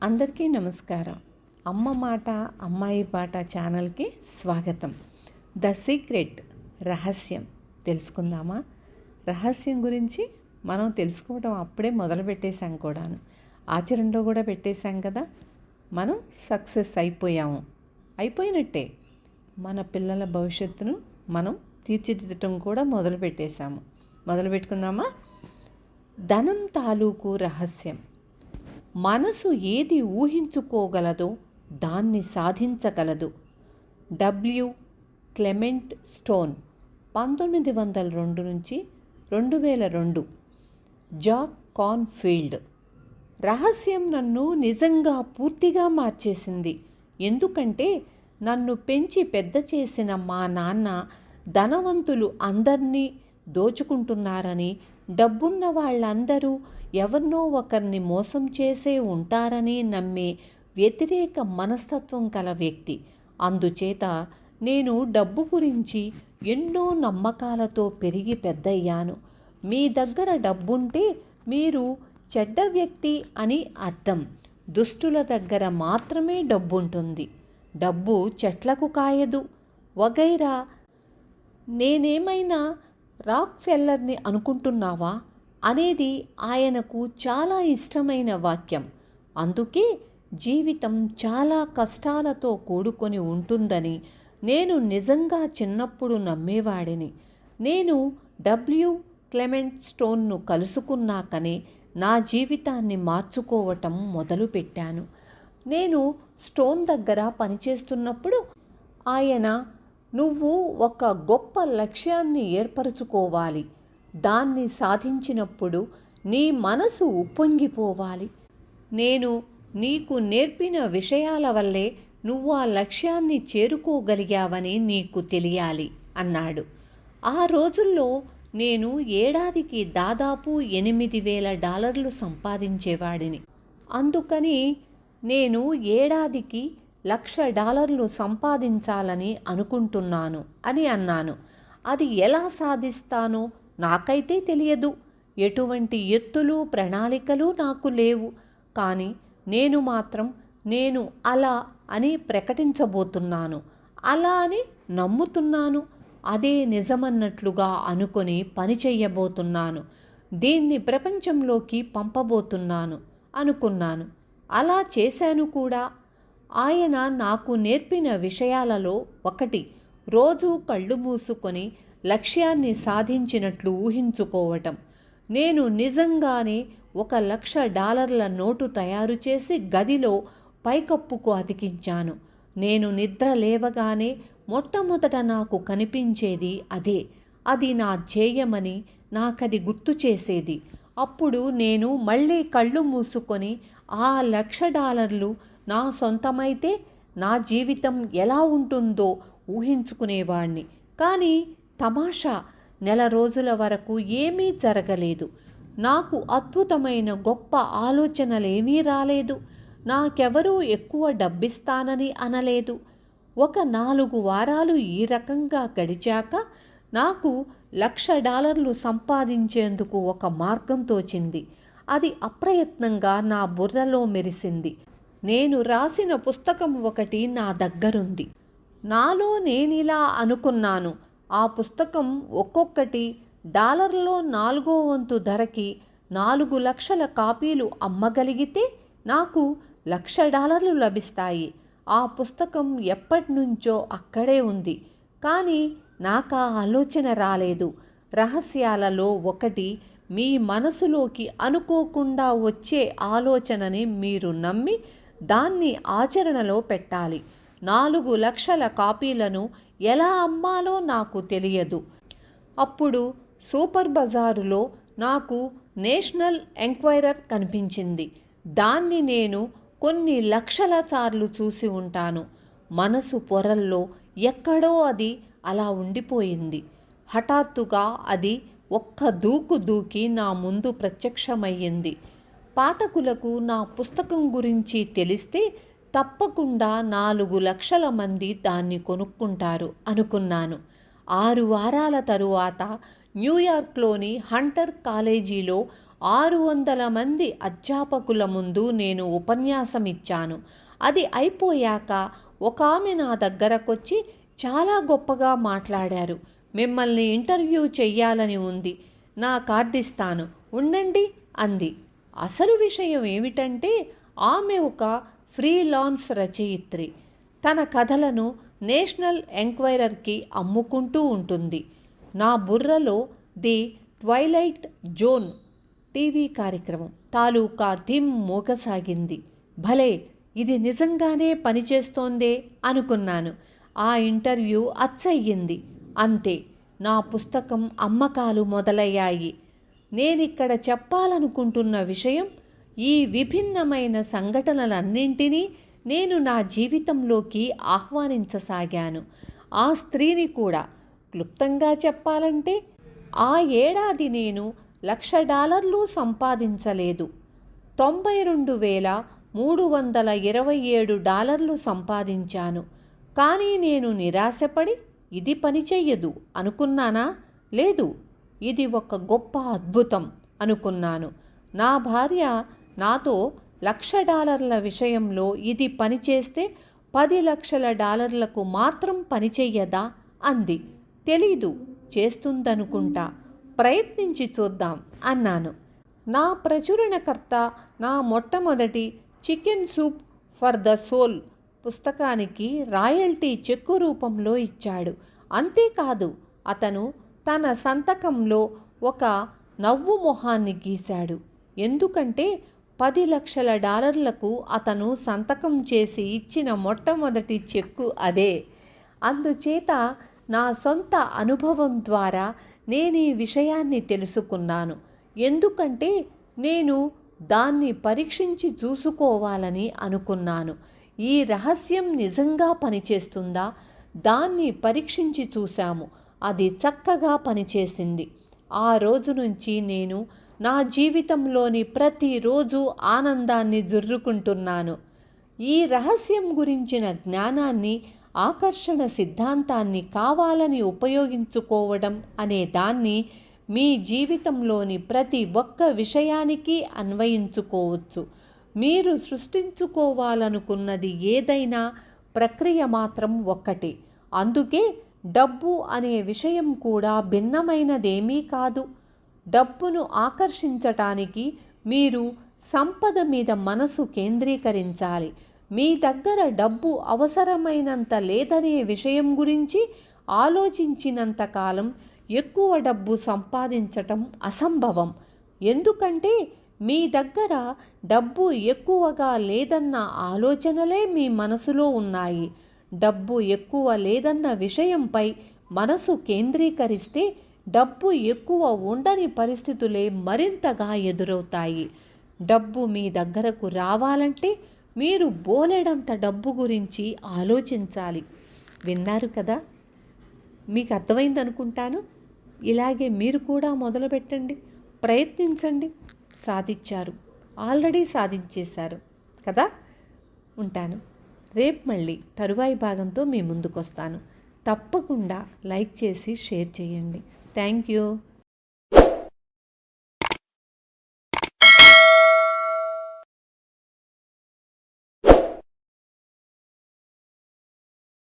అందరికీ నమస్కారం. అమ్మ మాట అమ్మాయి పాట ఛానల్కి స్వాగతం. ద సీక్రెట్ రహస్యం తెలుసుకుందామా? రహస్యం గురించి మనం తెలుసుకోవడం అప్పుడే మొదలు పెట్టేశాం కూడాను. ఆచరణలో కూడా పెట్టేశాం కదా. మనం సక్సెస్ అయిపోయినట్టే. మన పిల్లల భవిష్యత్తును మనం తీర్చిదిద్దటం కూడా మొదలు పెట్టేశాము. మొదలు పెట్టుకుందామా? ధనం తాలూకు రహస్యం. మనసు ఏది ఊహించుకోగలదో దాన్ని సాధించగలదు. డబ్ల్యూ క్లెమెంట్ స్టోన్, 1902 నుంచి 2002. Jack cornfield. రహస్యం నన్ను నిజంగా పూర్తిగా మార్చేసింది. ఎందుకంటే నన్ను పెంచి పెద్ద చేసిన మా నాన్న ధనవంతులు అందరినీ దోచుకుంటున్నారని, డబ్బున్న వాళ్ళందరూ ఎవరినో ఒకరిని మోసం చేసే ఉంటారని నమ్మే వ్యతిరేక మనస్తత్వం కల వ్యక్తి. అందుచేత నేను డబ్బు గురించి ఎన్నో నమ్మకాలతో పెరిగి పెద్దయ్యాను. మీ దగ్గర డబ్బుంటే మీరు చెడ్డ వ్యక్తి అని అర్థం. దుష్టుల దగ్గర మాత్రమే డబ్బుంటుంది. డబ్బు చెట్లకు కాయదు వగైరా. నేనేమైనా రాక్ ఫెల్లర్ని అనుకుంటున్నావా అనేది ఆయనకు చాలా ఇష్టమైన వాక్యం. అందుకే జీవితం చాలా కష్టాలతో కూడుకొని ఉంటుందని నేను నిజంగా చిన్నప్పుడు నమ్మేవాడిని. నేను డబ్ల్యూ క్లెమెంట్ స్టోన్ను కలుసుకున్నాకనే నా జీవితాన్ని మార్చుకోవటం మొదలుపెట్టాను. నేను స్టోన్ దగ్గర పనిచేస్తున్నప్పుడు ఆయన, నువ్వు ఒక గొప్ప లక్ష్యాన్ని ఏర్పరచుకోవాలి. దాన్ని సాధించినప్పుడు నీ మనసు ఉప్పొంగిపోవాలి. నేను నీకు నేర్పిన విషయాల వల్లే నువ్వు ఆ లక్ష్యాన్ని చేరుకోగలిగావని నీకు తెలియాలి అన్నాడు. ఆ రోజుల్లో నేను ఏడాదికి దాదాపు $8,000 సంపాదించేవాడిని. అందుకని నేను ఏడాదికి $1,00,000 సంపాదించాలని అనుకుంటున్నాను అని అన్నాను. అది ఎలా సాధిస్తానో నాకైతే తెలియదు. ఎటువంటి ఎత్తులు ప్రణాళికలు నాకు లేవు. కానీ నేను మాత్రం నేను అలా అని ప్రకటించబోతున్నాను. అలా అని నమ్ముతున్నాను. అదే నిజమన్నట్లుగా అనుకొని పని చెయ్యబోతున్నాను. దీన్ని ప్రపంచంలోకి పంపబోతున్నాను అనుకున్నాను. అలా చేశాను కూడా. ఆయన నాకు నేర్పిన విషయాలలో ఒకటి, రోజు కళ్ళు మూసుకొని లక్ష్యాన్ని సాధించినట్లు ఊహించుకోవటం. నేను నిజంగానే $1,00,000 నోటు తయారు చేసి గదిలో పైకప్పుకు అతికించాను. నేను నిద్ర లేవగానే మొట్టమొదట నాకు కనిపించేది అదే. అది నా ధ్యేయమని నాకది గుర్తు చేసేది. అప్పుడు నేను మళ్ళీ కళ్ళు మూసుకొని ఆ $1,00,000 నా సొంతమైతే నా జీవితం ఎలా ఉంటుందో ఊహించుకునేవాణ్ణి. కానీ తమాషా, నెల రోజుల వరకు ఏమీ జరగలేదు. నాకు అద్భుతమైన గొప్ప ఆలోచనలేమీ రాలేదు. నాకెవరూ ఎక్కువ డబ్బిస్తానని అనలేదు. ఒక 4 వారాలు ఈ రకంగా గడిచాక నాకు $1,00,000 సంపాదించేందుకు ఒక మార్గం తోచింది. అది అప్రయత్నంగా నా బుర్రలో మెరిసింది. నేను రాసిన పుస్తకం ఒకటి నా దగ్గరుంది. నాలో నేనిలా అనుకున్నాను, ఆ పుస్తకం ఒక్కొక్కటి $1లో 4వ వంతు ధరకి 4 లక్షల కాపీలు అమ్మగలిగితే నాకు $1,00,000 లభిస్తాయి. ఆ పుస్తకం ఎప్పటినుంచో అక్కడే ఉంది. కానీ నాకు ఆ ఆలోచన రాలేదు. రహస్యాలలో ఒకటి, మీ మనసులోకి అనుకోకుండా వచ్చే ఆలోచనని మీరు నమ్మి దాన్ని ఆచరణలో పెట్టాలి. 4 లక్షల కాపీలను ఎలా అమ్మాలో నాకు తెలియదు. అప్పుడు సూపర్ బజారులో నాకు నేషనల్ ఎంక్వైరర్ కనిపించింది. దాన్ని నేను కొన్ని లక్షల సార్లు చూసి ఉంటాను. మనసు పొరల్లో ఎక్కడో అది అలా ఉండిపోయింది. హఠాత్తుగా అది ఒక్క దూకు దూకి నా ముందు ప్రత్యక్షమయ్యింది. పాఠకులకు నా పుస్తకం గురించి తెలిస్తే తప్పకుండా 4 లక్షల మంది దాన్ని కొనుక్కుంటారు అనుకున్నాను. 6 వారాల తరువాత న్యూయార్క్లోని హంటర్ కాలేజీలో 600 మంది అధ్యాపకుల ముందు నేను ఉపన్యాసం ఇచ్చాను. అది అయిపోయాక ఒక ఆమె నా దగ్గరకొచ్చి చాలా గొప్పగా మాట్లాడారు. మిమ్మల్ని ఇంటర్వ్యూ చెయ్యాలని ఉంది. నా కార్డిస్తాను ఉండండి అంది. అసలు విషయం ఏమిటంటే ఆమె ఒక ఫ్రీలాన్స్ రచయిత్రి. తన కథలను నేషనల్ ఎంక్వైరర్కి అమ్ముకుంటూ ఉంటుంది. నా బుర్రలో ది ట్వైలైట్ జోన్ టీవీ కార్యక్రమం తాలూకా థీమ్ మోగసాగింది. భలే, ఇది నిజంగానే పనిచేస్తోందే అనుకున్నాను. ఆ ఇంటర్వ్యూ అచ్చయ్యింది. అంతే, నా పుస్తకం అమ్మకాలు మొదలయ్యాయి. నేనిక్కడ చెప్పాలనుకుంటున్న విషయం, ఈ విభిన్నమైన సంఘటనలన్నింటినీ నేను నా జీవితంలోకి ఆహ్వానించసాగాను. ఆ స్త్రీని కూడా. క్లుప్తంగా చెప్పాలంటే, ఆ ఏడాది నేను $1,00,000 సంపాదించలేదు. $92,327 సంపాదించాను. కానీ నేను నిరాశపడి ఇది పని చెయ్యదు అనుకున్నానా? లేదు, ఇది ఒక గొప్ప అద్భుతం అనుకున్నాను. నా భార్య నాతో $1,00,000 విషయంలో ఇది పనిచేస్తే $10,00,000 మాత్రం పనిచెయ్యదా అంది. తెలీదు, చేస్తుందనుకుంటా, ప్రయత్నించి చూద్దాం అన్నాను. నా ప్రచురణకర్త నా మొట్టమొదటి chicken soup for the soul పుస్తకానికి రాయల్టీ చెక్కు రూపంలో ఇచ్చాడు. అంతేకాదు, అతను తన సంతకంలో ఒక నవ్వు మొహాన్ని గీశాడు. ఎందుకంటే $10,00,000 అతను సంతకం చేసి ఇచ్చిన మొట్టమొదటి చెక్కు అదే. అందుచేత నా సొంత అనుభవం ద్వారా నేను ఈ విషయాన్ని తెలుసుకున్నాను. ఎందుకంటే నేను దాన్ని పరీక్షించి చూసుకోవాలని అనుకున్నాను. ఈ రహస్యం నిజంగా పనిచేస్తుందా? దాన్ని పరీక్షించి చూశాము. అది చక్కగా పనిచేసింది. ఆ రోజు నుంచి నేను నా జీవితంలోని ప్రతిరోజు ఆనందాన్ని జుర్రుకుంటున్నాను. ఈ రహస్యం గురించిన జ్ఞానాన్ని, ఆకర్షణ సిద్ధాంతాన్ని కావాలని ఉపయోగించుకోవడం అనే దాన్ని మీ జీవితంలోని ప్రతి ఒక్క విషయానికి అన్వయించుకోవచ్చు. మీరు సృష్టించుకోవాలనుకున్నది ఏదైనా ప్రక్రియ మాత్రం ఒక్కటే. అందుకే డబ్బు అనే విషయం కూడా భిన్నమైనదేమీ కాదు. డబ్బును ఆకర్షించటానికి మీరు సంపద మీద మనసు కేంద్రీకరించాలి. మీ దగ్గర డబ్బు అవసరమైనంత లేదనే విషయం గురించి ఆలోచించినంతకాలం ఎక్కువ డబ్బు సంపాదించటం అసంభవం. ఎందుకంటే మీ దగ్గర డబ్బు ఎక్కువగా లేదన్న ఆలోచనలే మీ మనసులో ఉన్నాయి. డబ్బు ఎక్కువ లేదన్న విషయంపై మనసు కేంద్రీకరిస్తే డబ్బు ఎక్కువ ఉండని పరిస్థితులే మరింతగా ఎదురవుతాయి. డబ్బు మీ దగ్గరకు రావాలంటే మీరు బోలెడంత డబ్బు గురించి ఆలోచించాలి. విన్నారు కదా? మీకు అర్థమైందనుకుంటాను. ఇలాగే మీరు కూడా మొదలుపెట్టండి, ప్రయత్నించండి. సాధించారు, ఆల్రెడీ సాధించేశారు కదా. ఉంటాను. రేపు మళ్ళీ తరువాయి భాగంతో మీ ముందుకు వస్తాను. తప్పకుండా లైక్ చేసి షేర్ చేయండి. Thank you.